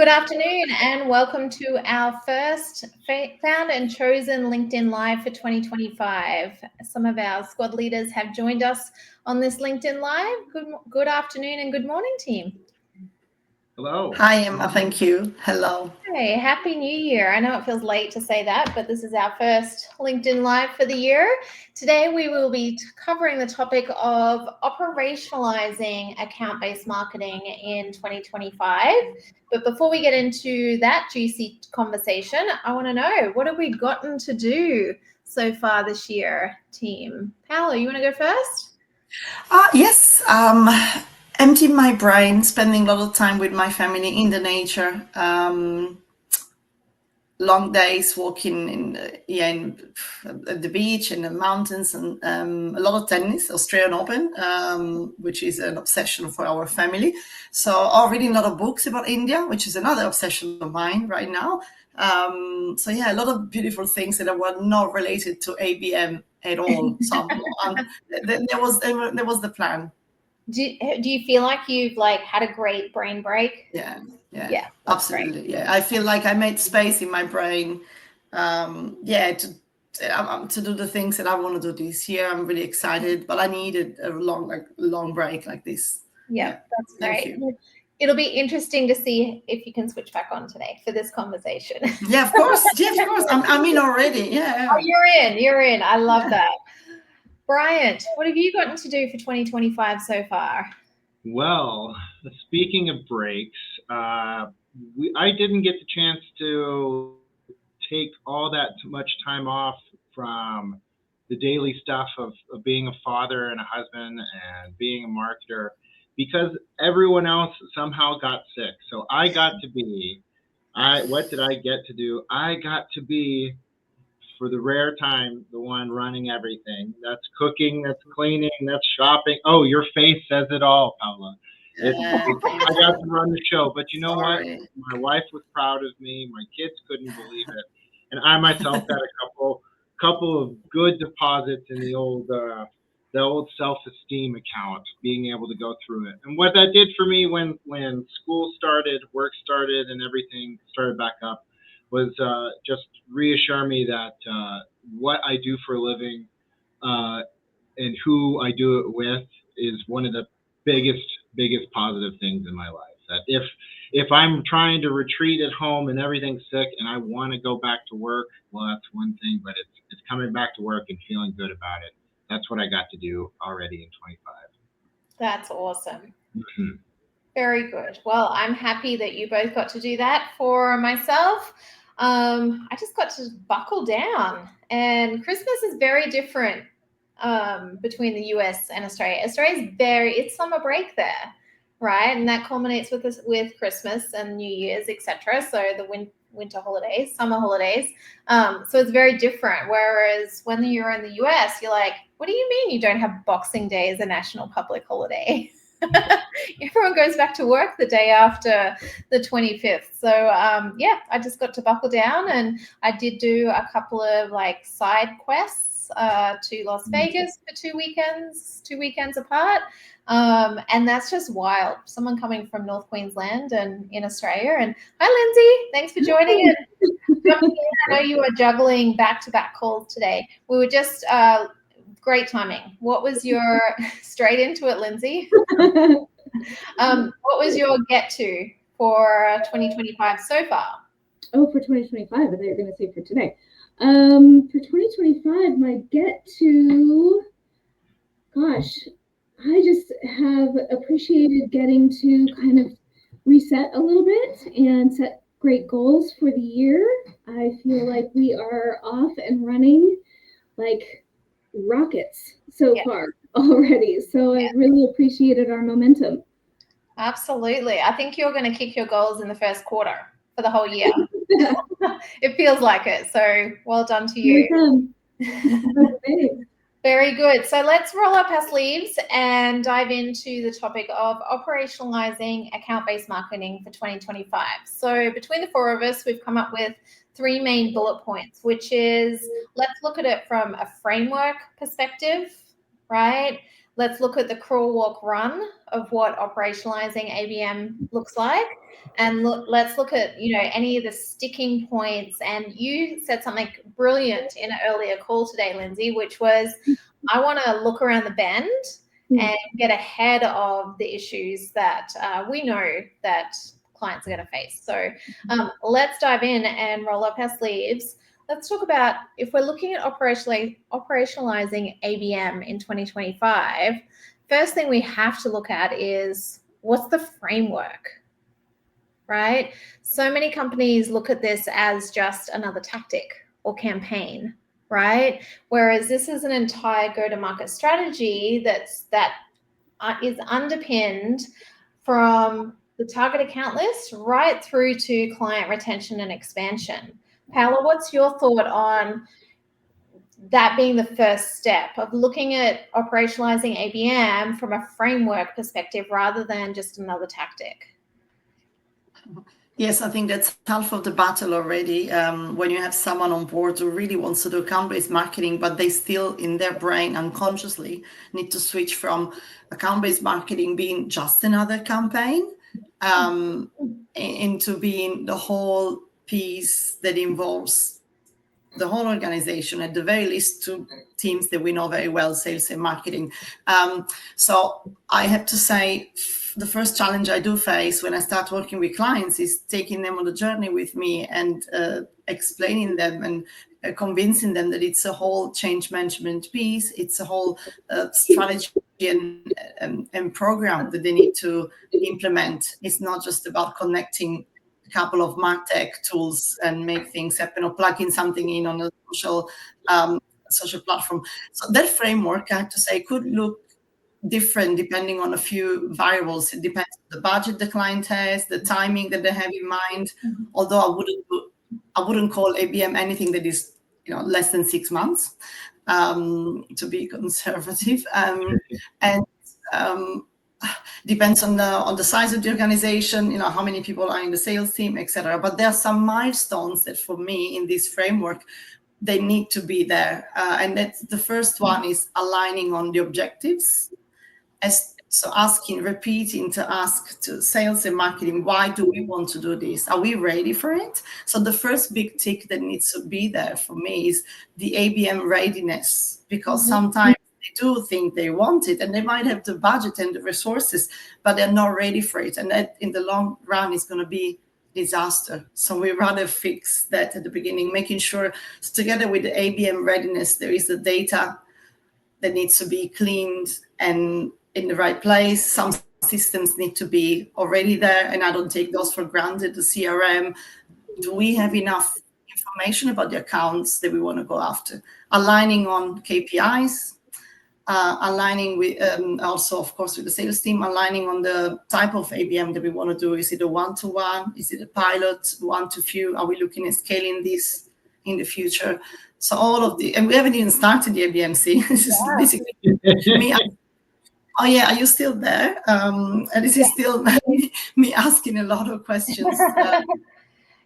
Good afternoon and welcome to our first Found and Chosen LinkedIn Live for 2025. Some of our squad leaders have joined us on this LinkedIn Live. Good afternoon and good morning, team. Hello. Hi, Emma. Thank you. Hello. Hey, Happy New Year. I know it feels late to say that, but this is our first LinkedIn Live for the year. Today, we will be covering the topic of operationalizing account-based marketing in 2025. But before we get into that juicy conversation, I want to know, what have we gotten to do so far this year, team? Paolo, you want to go first? Yes. Emptying my brain, spending a lot of time with my family in the nature. Long days walking at the beach and the mountains, and a lot of tennis, Australian Open, which is an obsession for our family. So, reading a lot of books about India, which is another obsession of mine right now. A lot of beautiful things that were not related to ABM at all. So there was the plan. Do you feel like you've had a great brain break? Yeah, absolutely. Great. Yeah, I feel like I made space in my brain. To do the things that I want to do this year. I'm really excited, but I needed a long break like this. Yeah, that's great. It'll be interesting to see if you can switch back on today for this conversation. Yeah, of course. I'm in already. Yeah. Oh, you're in. I love that. Bryant, what have you gotten to do for 2025 so far? Well, speaking of breaks, I didn't get the chance to take all that much time off from the daily stuff of being a father and a husband and being a marketer, because everyone else somehow got sick. So I got to be, what did I get to do? I got to be, for the rare time, the one running everything. That's cooking, that's cleaning, that's shopping. Oh, your face says it all, Paula. I got to run the show, but you know what? My wife was proud of me. My kids couldn't believe it, and I myself got a couple of good deposits in the old self-esteem account, being able to go through it. And what that did for me when school started, work started, and everything started back up, was just reassure me that what I do for a living and who I do it with is one of the biggest positive things in my life. That if I'm trying to retreat at home and everything's sick and I want to go back to work, well, that's one thing, but it's coming back to work and feeling good about it. That's what I got to do already in 25. That's awesome. Mm-hmm. Very good. Well, I'm happy that you both got to do that. For myself, I just got to buckle down, and Christmas is very different between the US and Australia. Australia's it's summer break there, right? And that culminates with Christmas and New Year's, etc. So the winter holidays, summer holidays. So it's very different. Whereas when you're in the US, you're like, what do you mean you don't have Boxing Day as a national public holiday? Everyone goes back to work the day after the 25th. So I just got to buckle down, and I did do a couple of side quests to Las Vegas for 2 weekends apart. And that's just wild. Someone coming from North Queensland and in Australia. And hi, Lindsay. Thanks for joining in. I know you are juggling back-to-back calls today. We were just great timing. What was your straight into it, Lindsay? What was your get to for 2025 so far? Oh, for 2025, I thought you were going to say for today. For 2025, my get to, gosh, I just have appreciated getting to kind of reset a little bit and set great goals for the year. I feel like we are off and running like rockets so far already. So I really appreciated our momentum. Absolutely. I think you're going to kick your goals in the first quarter for the whole year. It feels like it. So well done to you. Very good. So let's roll up our sleeves and dive into the topic of operationalizing account-based marketing for 2025. So between the four of us, we've come up with 3 main bullet points, which is, let's look at it from a framework perspective, right? let's look at the crawl, walk, run of what operationalizing ABM looks like. And let's look at, any of the sticking points. And you said something brilliant in an earlier call today, Lindsay, which was, I want to look around the bend and get ahead of the issues that we know that clients are going to face. So let's dive in and roll up our sleeves. Let's talk about, if we're looking at operationalizing ABM in 2025, first thing we have to look at is, what's the framework, right? So many companies look at this as just another tactic or campaign, right? Whereas this is an entire go-to-market strategy that is underpinned from the target account list right through to client retention and expansion. Paola, what's your thought on that being the first step of looking at operationalizing ABM from a framework perspective rather than just another tactic? Yes, I think that's half of the battle already. When you have someone on board who really wants to do account-based marketing, but they still in their brain unconsciously need to switch from account-based marketing being just another campaign into being the whole piece that involves the whole organization, at the very least two teams that we know very well, sales and marketing. So I have to say, the first challenge I do face when I start working with clients is taking them on the journey with me and explaining them and convincing them that it's a whole change management piece, it's a whole strategy and program that they need to implement. It's not just about connecting couple of martech tools and make things happen, or plug in something in on a social platform. So that framework, I have to say, could look different depending on a few variables. It depends on the budget the client has, the timing that they have in mind. Although I wouldn't call ABM anything that is less than 6 months, to be conservative, and depends on the size of the organization, how many people are in the sales team, etc. But there are some milestones that, for me, in this framework, they need to be there. And that's the first one is aligning on the objectives. Repeating to ask to sales and marketing, why do we want to do this? Are we ready for it? So the first big tick that needs to be there for me is the ABM readiness, because sometimes they do think they want it and they might have the budget and the resources, but they're not ready for it. And that in the long run is going to be disaster. So we rather fix that at the beginning, making sure together with the ABM readiness, there is the data that needs to be cleaned and in the right place. Some systems need to be already there, and I don't take those for granted. The CRM, do we have enough information about the accounts that we want to go after? Aligning on KPIs, aligning with also, of course, with the sales team, aligning on the type of ABM that we want to do. Is it a one-to-one? Is it a pilot, one-to-few? Are we looking at scaling this in the future? So all of and we haven't even started the ABMC. This is basically me. Oh yeah, are you still there? And this is still me asking a lot of questions.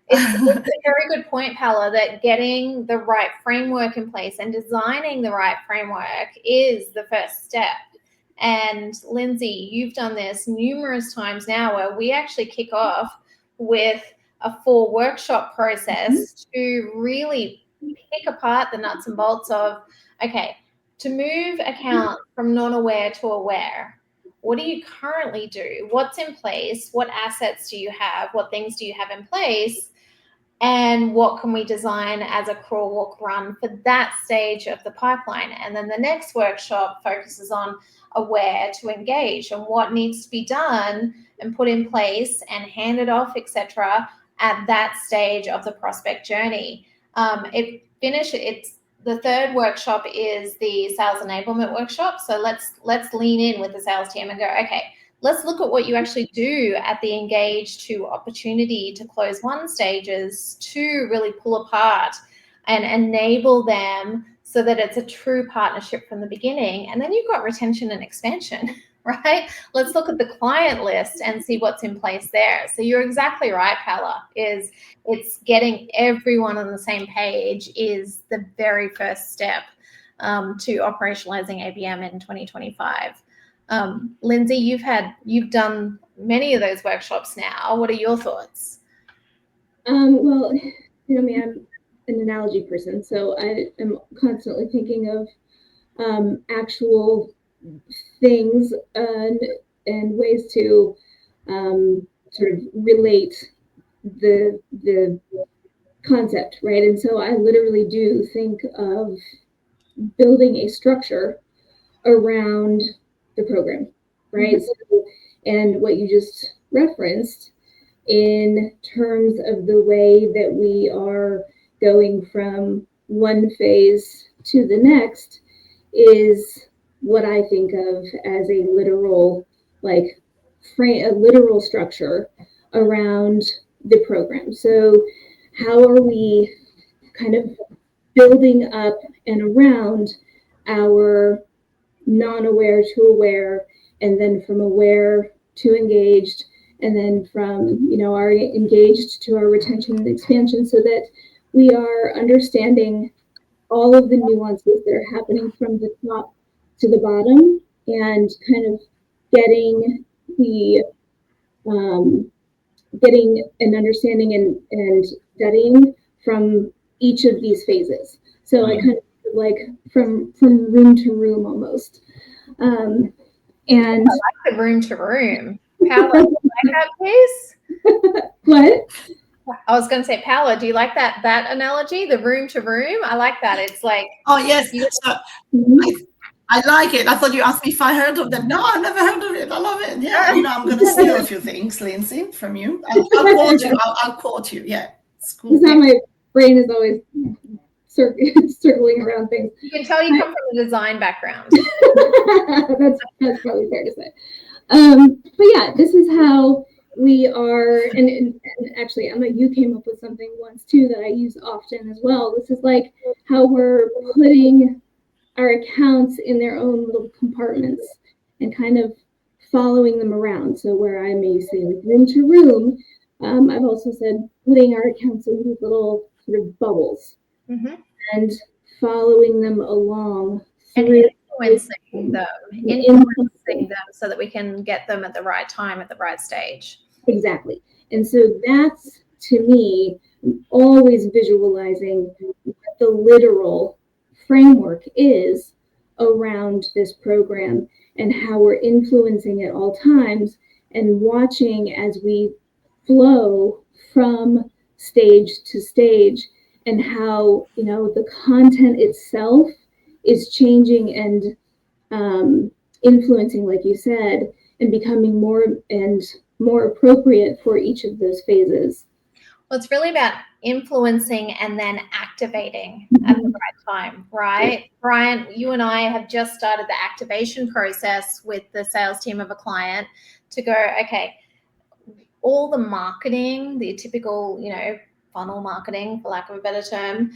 It's a very good point, Paola, that getting the right framework in place and designing the right framework is the first step. And Lindsay, you've done this numerous times now, where we actually kick off with a full workshop process to really pick apart the nuts and bolts of, okay, to move account from non-aware to aware, what do you currently do? What's in place? What assets do you have? What things do you have in place? And what can we design as a crawl, walk, run for that stage of the pipeline? And then the next workshop focuses on aware to engage and what needs to be done and put in place and handed off, etc., at that stage of the prospect journey. It's the third workshop is the sales enablement workshop. So let's lean in with the sales team and go, okay, let's look at what you actually do at the engage to opportunity to close one stages to really pull apart and enable them so that it's a true partnership from the beginning. And then you've got retention and expansion, right? Let's look at the client list and see what's in place there. So you're exactly right, Paola, it's getting everyone on the same page is the very first step. to operationalizing ABM in 2025. Lindsay, you've done many of those workshops now. What are your thoughts? Well, you know me, I'm an analogy person, so I am constantly thinking of actual things and ways to sort of relate the concept, right? And so I literally do think of building a structure around the program, right? So, and what you just referenced in terms of the way that we are going from one phase to the next is what I think of as a literal, like, a literal structure around the program. So how are we kind of building up and around our non-aware to aware, and then from aware to engaged, and then from our engaged to our retention and expansion, so that we are understanding all of the nuances that are happening from the top to the bottom, and kind of getting the getting an understanding and studying from each of these phases. So I kind of like from room to room almost. And I like the room to room. Paola, do you like that, please? What? I was going to say, Paola, do you like that analogy, the room to room? I like that. It's like, oh yes, so I like it. I thought you asked me if I heard of that. No, I've never heard of it. I love it. Yeah, I'm going to steal a few things, Lindsay, from you. I'll quote you. I'll quote you. Yeah, it's cool. This is how my brain is always circling around things. You can tell you come from a design background. that's probably fair to say. But yeah, this is how we are, and actually, Emma, you came up with something once too that I use often as well. This is like how we're putting our accounts in their own little compartments and kind of following them around. So where I may say like room to room, I've also said putting our accounts in these little sort of bubbles and following them along and influencing them so that we can get them at the right time, at the right stage. Exactly. And so that's, to me, always visualizing what the literal framework is around this program and how we're influencing at all times, and watching as we flow from stage to stage, and how the content itself is changing and influencing, like you said, and becoming more and more appropriate for each of those phases. Well, it's really about influencing and then activating at the right time, right? Brian, you and I have just started the activation process with the sales team of a client to go, okay, all the marketing, the typical, funnel marketing, for lack of a better term,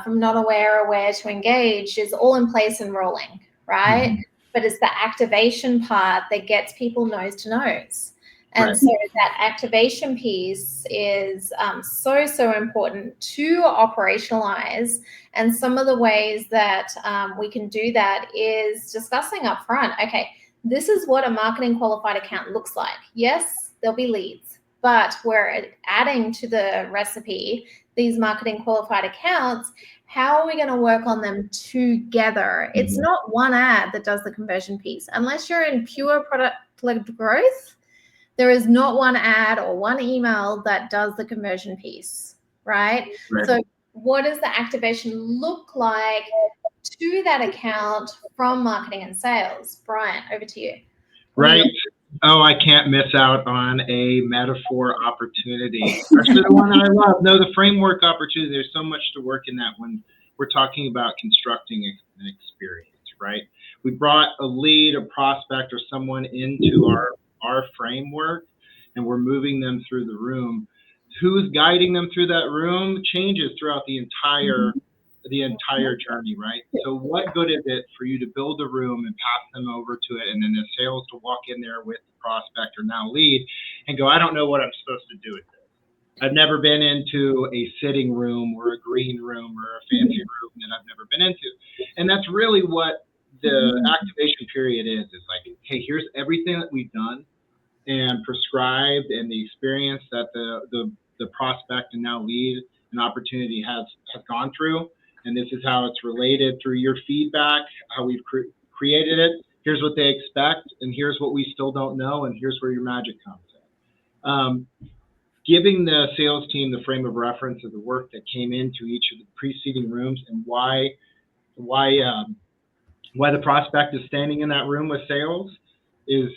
from not aware to engaged, is all in place and rolling, right? But it's the activation part that gets people nose to nose. And so that activation piece is so important to operationalize. And some of the ways that we can do that is discussing up front, okay, this is what a marketing qualified account looks like. Yes, there'll be leads, but we're adding to the recipe these marketing qualified accounts. How are we going to work on them together? It's not one ad that does the conversion piece. Unless you're in pure product-led growth, there is not one ad or one email that does the conversion piece, right? So what does the activation look like to that account from marketing and sales? Brian, over to you. Right. Oh, I can't miss out on a metaphor opportunity, especially the one that I love. No, the framework opportunity. There's so much to work in that when we're talking about constructing an experience, right? We brought a lead, a prospect, or someone into our framework, and we're moving them through the room. Who's guiding them through that room changes throughout the entire journey, right? So what good is it for you to build a room and pass them over to it, and then the sales to walk in there with the prospect or now lead and go, I don't know what I'm supposed to do with this. I've never been into a sitting room or a green room or a fancy room that I've never been into. And that's really what the activation period is. It's like, hey, here's everything that we've done and prescribed, and the experience that the prospect and now lead and opportunity has gone through. And this is how it's related through your feedback, how we've created it. Here's what they expect, and here's what we still don't know, and here's where your magic comes in. Giving the sales team the frame of reference of the work that came into each of the preceding rooms, and why the prospect is standing in that room with sales is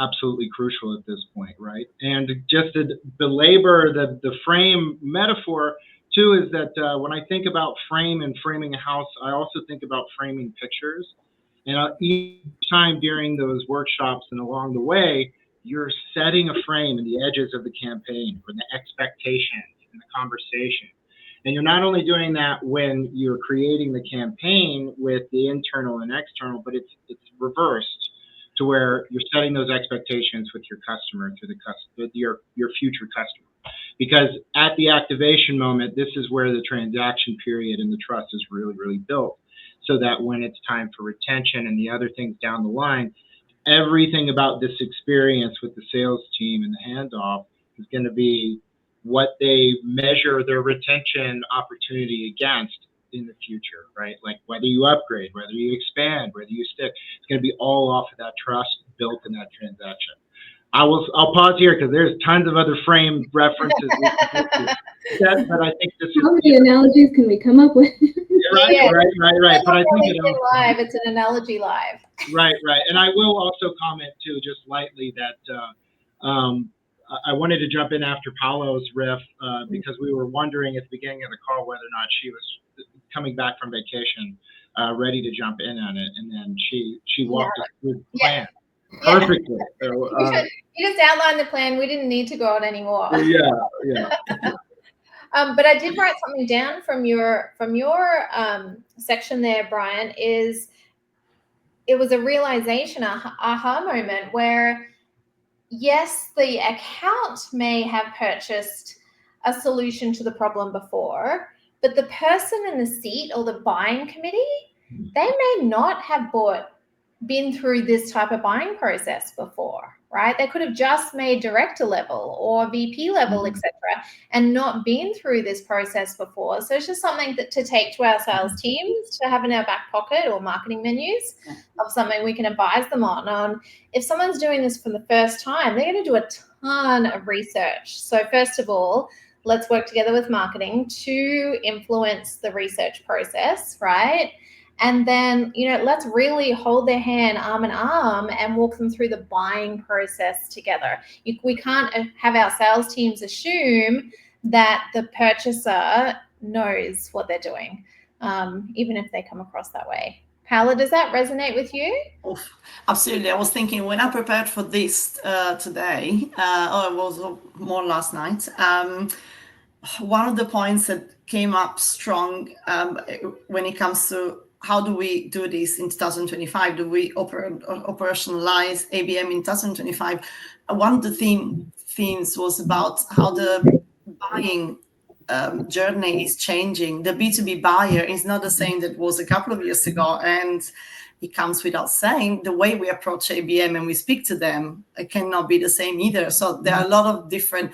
absolutely crucial at this point, right? And just to belabor the frame metaphor too, is that when I think about frame and framing a house, I also think about framing pictures. And each time during those workshops and along the way, you're setting a frame in the edges of the campaign for the expectations and the conversation. And you're not only doing that when you're creating the campaign with the internal and external, but it's reversed to where you're setting those expectations with your customer, with your future customer. Because at the activation moment, this is where the transaction period and the trust is really, really built. So that when it's time for retention and the other things down the line, everything about this experience with the sales team and the handoff is going to be what they measure their retention opportunity against in the future, right? Like whether you upgrade, whether you expand, whether you stick, it's going to be all off of that trust built in that transaction. I'll pause here because there's tons of other frame references. But I think this how many analogies can we come up with? Right. But I think it's an analogy live. Right. And I will also comment too, just lightly, that I wanted to jump in after Paolo's riff because we were wondering at the beginning of the call whether or not she was coming back from vacation, ready to jump in on it, and then she walked us through the plan perfectly. So, you just outlined the plan. We didn't need to go on anymore. Yeah. But I did write something down from your section there, Brian. It was a realization, aha moment where, yes, the account may have purchased a solution to the problem before, but the person in the seat or the buying committee, they may not have been through this type of buying process before, right? They could have just made director level or VP level, etc., and not been through this process before. So it's just something to take to our sales teams to have in our back pocket or marketing menus of something we can advise them on. If someone's doing this for the first time, they're going to do a ton of research. So first of all, let's work together with marketing to influence the research process, right? And then, let's really hold their hand arm in arm and walk them through the buying process together. We can't have our sales teams assume that the purchaser knows what they're doing, even if they come across that way. Paola, does that resonate with you? Oh, absolutely. I was thinking when I prepared for this today, or it was more last night, one of the points that came up strong when it comes to how do we do this in 2025? Do we operationalize ABM in 2025? One of the themes was about how the buying journey is changing. The B2B buyer is not the same that was a couple of years ago, and it comes without saying the way we approach ABM and we speak to them, it cannot be the same either. So there are a lot of different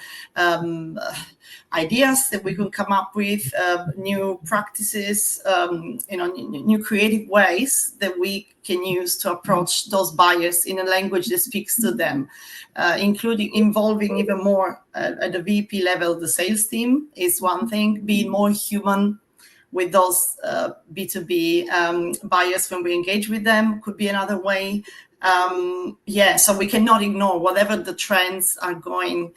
ideas that we can come up with, new practices, new creative ways that we can use to approach those buyers in a language that speaks to them, involving even more at the VP level. The sales team is one thing, being more human with those B2B buyers when we engage with them could be another way. So we cannot ignore whatever the trends are going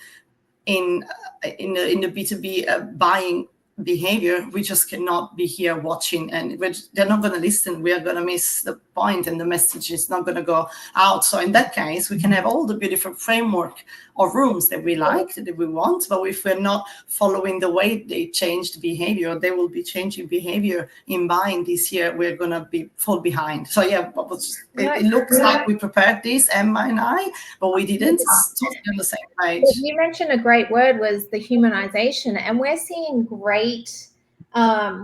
in the B2B buying behavior. We just cannot be here watching, and they're not going to listen. We are going to miss the point, and the message is not going to go out. So in that case, we can have all the beautiful framework of rooms that we like, that we want, but if we're not following the way they changed behavior, they will be changing behavior in buying this year. We're going to fall behind. So it looks like we prepared this, Emma and I, but we didn't. Totally on the same page. You mentioned a great word was the humanization, and we're seeing great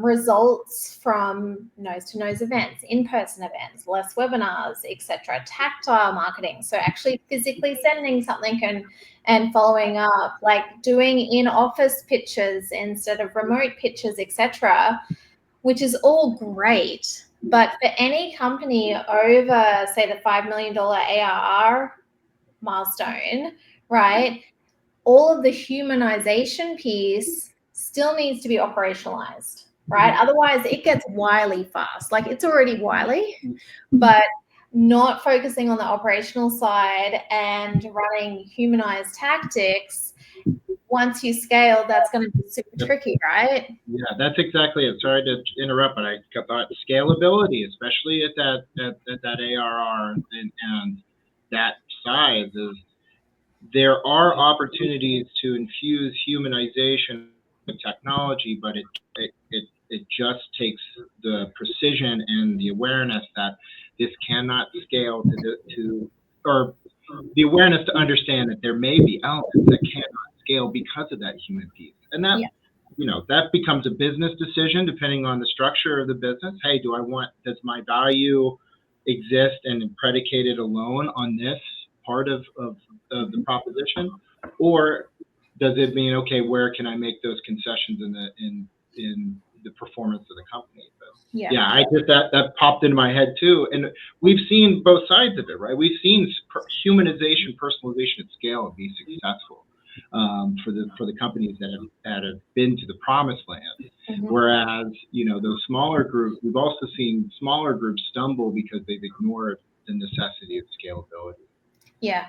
results from nose-to-nose events, in-person events, less webinars, etc. Tactile marketing, so actually physically sending something and following up, like doing in-office pitches instead of remote pitches, etc., which is all great. But for any company over, say, the $5 million ARR milestone, right, all of the humanization piece still needs to be operationalized, right? Otherwise, it gets wily fast. Like, it's already wily, but not focusing on the operational side and running humanized tactics, once you scale, that's going to be super tricky, right? Yeah, that's exactly it. Sorry to interrupt, but I thought scalability, especially at that ARR and that size, is there are opportunities to infuse humanization with technology, but it just takes the precision and the awareness that this cannot scale or the awareness to understand that there may be elements that cannot scale because of that human piece. And that, that becomes a business decision depending on the structure of the business. Hey, does my value exist and predicated alone on this part of the proposition? Or does it mean, okay, where can I make those concessions in the performance of the company? But I just that popped into my head too. And we've seen both sides of it, right? We've seen humanization, personalization at scale be successful for the companies that have been to the promised land. Whereas, those smaller groups, we've also seen smaller groups stumble because they've ignored the necessity of scalability. Yeah.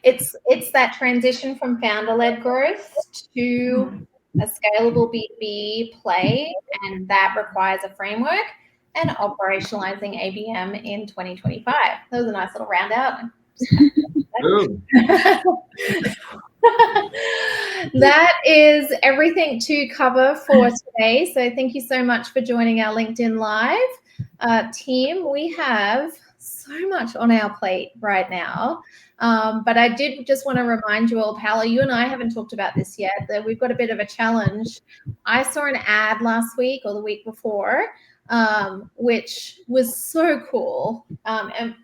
It's that transition from founder-led growth to a scalable B2B play, and that requires a framework, and operationalizing ABM in 2025. That was a nice little round out. That is everything to cover for today. So thank you so much for joining our LinkedIn Live team. We have so much on our plate right now. But I did just want to remind you all, Paola, you and I haven't talked about this yet, that we've got a bit of a challenge. I saw an ad last week or the week before, which was so cool. And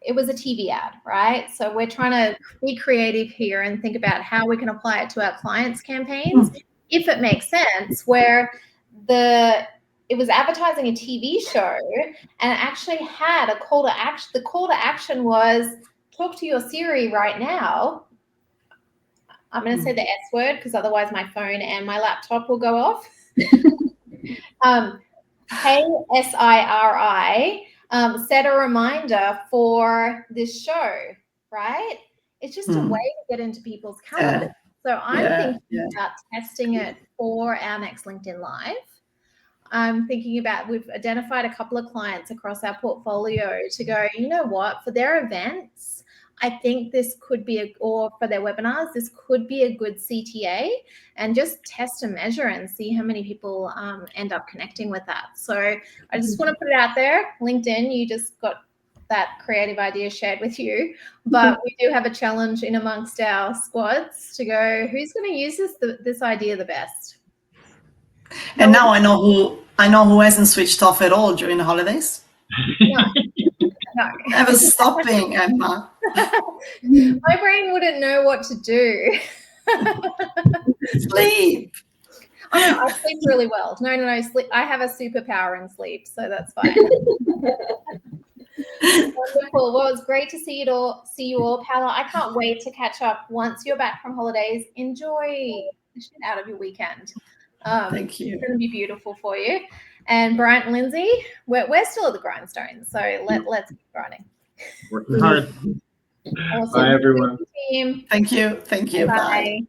it was a TV ad, right? So we're trying to be creative here and think about how we can apply it to our clients' campaigns, if it makes sense, where it was advertising a TV show and it actually had a call to action. The call to action was, talk to your Siri right now. I'm going to say the S word because otherwise my phone and my laptop will go off. Hey, SIRI, set a reminder for this show, right? It's just a way to get into people's calendars. So I'm thinking about testing it for our next LinkedIn Live. I'm thinking about, we've identified a couple of clients across our portfolio to go, you know what, for their events, I think this could be or for their webinars, this could be a good CTA, and just test and measure and see how many people end up connecting with that. So I just want to put it out there. LinkedIn, you just got that creative idea shared with you, but we do have a challenge in amongst our squads to go, who's going to use this idea the best? And now I know who hasn't switched off at all during the holidays. No. Never stopping, Emma. My brain wouldn't know what to do. Sleep. Oh, no, I sleep really well. No, sleep. I have a superpower in sleep, so that's fine. Wonderful. Well, it's great to see you all. Paola, I can't wait to catch up once you're back from holidays. Enjoy the shit out of your weekend. Thank you. It's going to be beautiful for you. And Bryant and Lindsay, we're still at the grindstone, so let's keep grinding. Working hard. Awesome. Bye, everyone. Thank you. Bye.